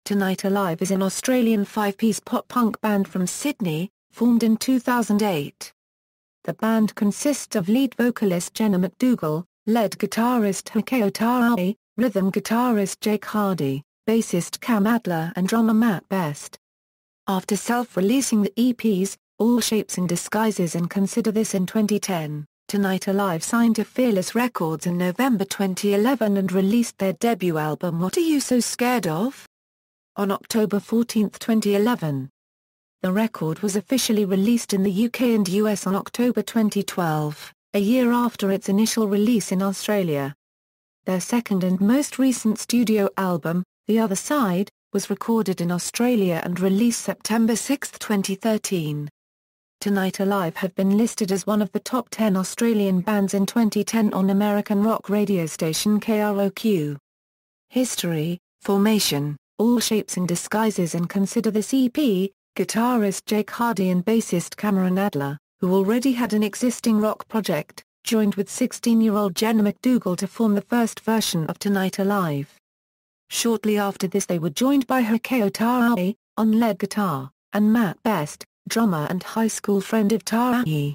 Tonight Alive is an Australian five-piece pop-punk band from Sydney, formed in 2008. The band consists of lead vocalist Jenna McDougall, lead guitarist Whakaio Taahi, rhythm guitarist Jake Hardy, bassist Cam Adler and drummer Matt Best. After self-releasing the EPs, All Shapes and Disguises and Consider This in 2010, Tonight Alive signed to Fearless Records in November 2011 and released their debut album What Are You So Scared Of? On October 14, 2011. The record was officially released in the UK and US on October 2012, a year after its initial release in Australia. Their second and most recent studio album, The Other Side, was recorded in Australia and released September 6, 2013. Tonight Alive have been listed as one of the top 10 Australian bands in 2010 on American rock radio station KROQ. History, formation, All Shapes and Disguises and Consider This EP, guitarist Jake Hardy and bassist Cam Adler, who already had an existing rock project, joined with 16-year-old Jenna McDougall to form the first version of Tonight Alive. Shortly after this they were joined by Whakaio Taahi, on lead guitar, and Matt Best, drummer and high school friend of Taahi.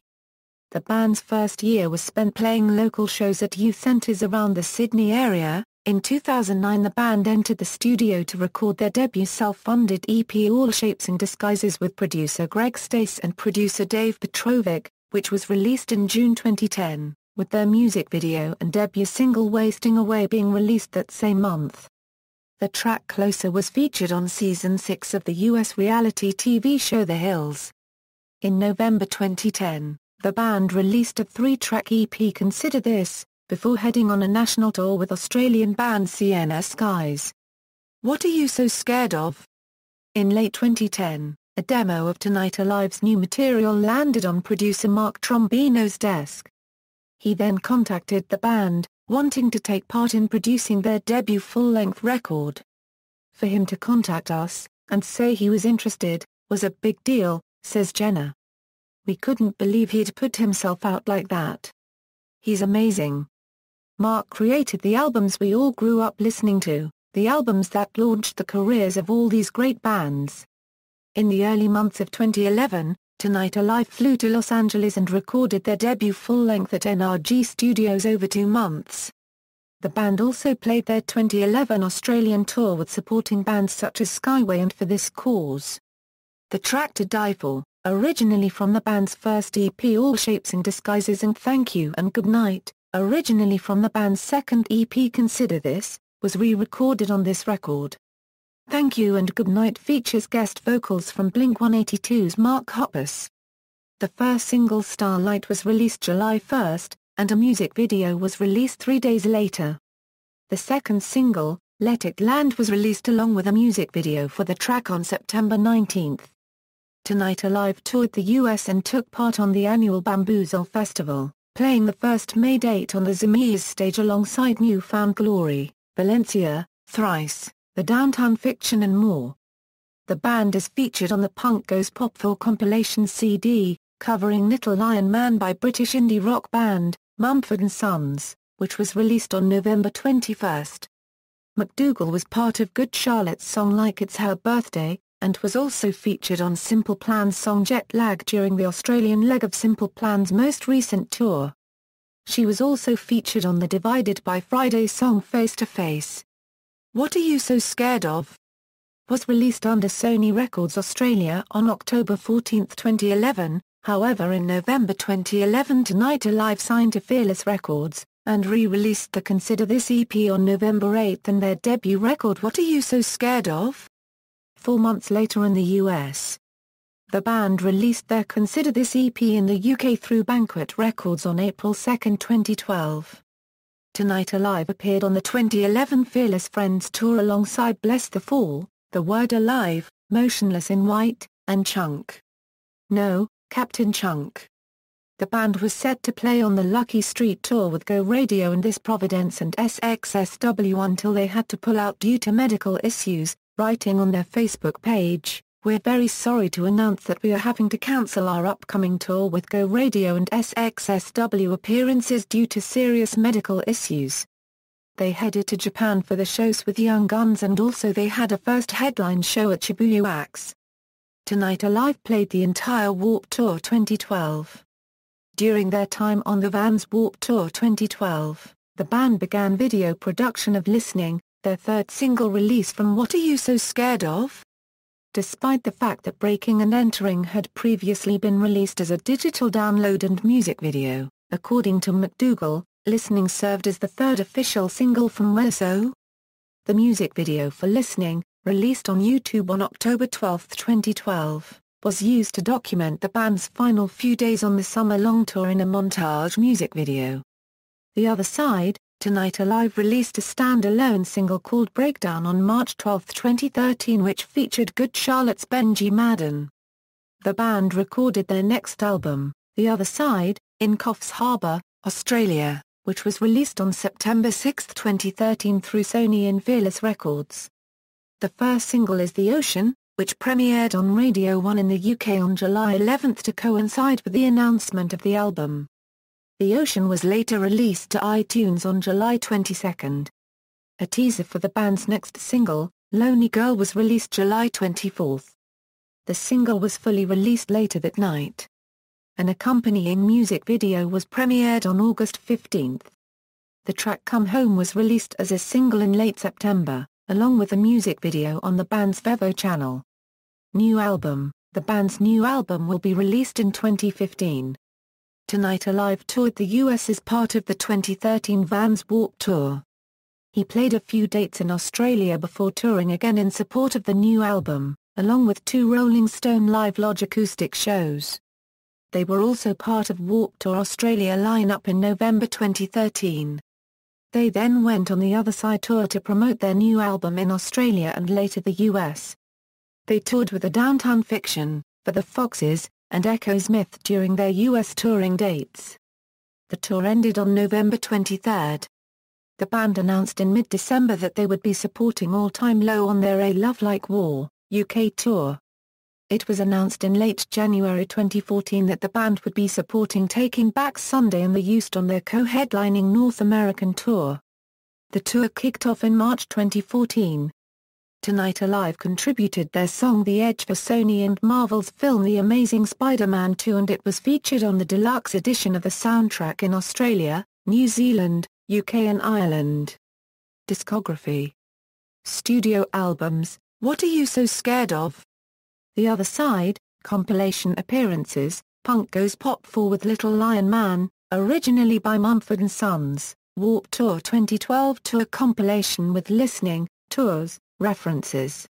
The band's first year was spent playing local shows at youth centres around the Sydney area. In 2009 the band entered the studio to record their debut self-funded EP All Shapes and Disguises with producer Greg Stace and producer Dave Petrovic, which was released in June 2010, with their music video and debut single Wasting Away being released that same month. The track Closer was featured on Season 6 of the US reality TV show The Hills. In November 2010, the band released a 3-track EP Consider This, before heading on a national tour with Australian band Sienna Skies. What Are You So Scared Of? In late 2010, a demo of Tonight Alive's new material landed on producer Mark Trombino's desk. He then contacted the band, wanting to take part in producing their debut full-length record. For him to contact us, and say he was interested, was a big deal, says Jenna. We couldn't believe he'd put himself out like that. He's amazing. Mark created the albums we all grew up listening to, the albums that launched the careers of all these great bands. In the early months of 2011, Tonight Alive flew to Los Angeles and recorded their debut full-length at NRG Studios over 2 months. The band also played their 2011 Australian tour with supporting bands such as Skyway and For This Cause. The track To Die For, originally from the band's first EP All Shapes and Disguises and Thank You and Goodnight, originally from the band's second EP Consider This, was re-recorded on this record. Thank You and Goodnight features guest vocals from Blink-182's Mark Hoppus. The first single Starlight was released July 1, and a music video was released 3 days later. The second single, Let It Land, was released along with a music video for the track on September 19. Tonight Alive toured the US and took part on the annual Bamboozle Festival, playing the first May date on the Zimiez stage alongside New Found Glory, Valencia, Thrice, The Downtown Fiction and more. The band is featured on the Punk Goes Pop 4 compilation CD, covering Little Lion Man by British indie rock band, Mumford & Sons, which was released on November 21. McDougall was part of Good Charlotte's song Like It's Her Birthday, and was also featured on Simple Plan's song Jet Lag during the Australian leg of Simple Plan's most recent tour. She was also featured on the Divided by Friday song Face to Face. What Are You So Scared Of? Was released under Sony Records Australia on October 14, 2011, however in November 2011 Tonight Alive signed to Fearless Records, and re-released the Consider This EP on November 8 and their debut record What Are You So Scared Of? 4 months later in the US. The band released their Consider This EP in the UK through Banquet Records on April 2, 2012. Tonight Alive appeared on the 2011 Fearless Friends tour alongside Bless the Fall, The Word Alive, Motionless in White, and Chunk. No, Captain Chunk. The band was set to play on the Lucky Street tour with Go Radio and This Providence and SXSW until they had to pull out due to medical issues, writing on their Facebook page, "We're very sorry to announce that we are having to cancel our upcoming tour with Go Radio and SXSW appearances due to serious medical issues." They headed to Japan for the shows with Young Guns, and also they had a first headline show at Shibuya Wax. Tonight Alive played the entire Warped Tour 2012. During their time on the Vans Warped Tour 2012, the band began video production of Listening, their third single release from What Are You So Scared Of? Despite the fact that Breaking and Entering had previously been released as a digital download and music video, according to McDougall, Listening served as the third official single from Whakaio. The music video for Listening, released on YouTube on October 12, 2012, was used to document the band's final few days on the summer-long tour in a montage music video. The Other Side, Tonight Alive released a stand-alone single called Breakdown on March 12, 2013, which featured Good Charlotte's Benji Madden. The band recorded their next album, The Other Side, in Coffs Harbour, Australia, which was released on September 6, 2013 through Sony and Fearless Records. The first single is The Ocean, which premiered on Radio 1 in the UK on July 11 to coincide with the announcement of the album. The Ocean was later released to iTunes on July 22. A teaser for the band's next single, Lonely Girl, was released July 24. The single was fully released later that night. An accompanying music video was premiered on August 15. The track Come Home was released as a single in late September, along with a music video on the band's Vevo channel. New album. The band's new album will be released in 2015. Tonight Alive toured the US as part of the 2013 Vans Warped Tour. He played a few dates in Australia before touring again in support of the new album, along with 2 Rolling Stone Live Lodge acoustic shows. They were also part of Warped Tour Australia lineup in November 2013. They then went on the Other Side tour to promote their new album in Australia and later the US. They toured with the Downtown Fiction, For the Foxes, and Echo Smith during their US touring dates. The tour ended on November 23. The band announced in mid-December that they would be supporting All Time Low on their A Love Like War, UK tour. It was announced in late January 2014 that the band would be supporting Taking Back Sunday and The Used on their co-headlining North American tour. The tour kicked off in March 2014. Tonight Alive contributed their song The Edge for Sony and Marvel's film The Amazing Spider-Man 2, and it was featured on the deluxe edition of the soundtrack in Australia, New Zealand, UK and Ireland. Discography. Studio albums, What Are You So Scared Of? The Other Side, compilation appearances, Punk Goes Pop 4 with Little Lion Man, originally by Mumford & Sons, Warped Tour 2012 tour compilation with Listening, tours, references.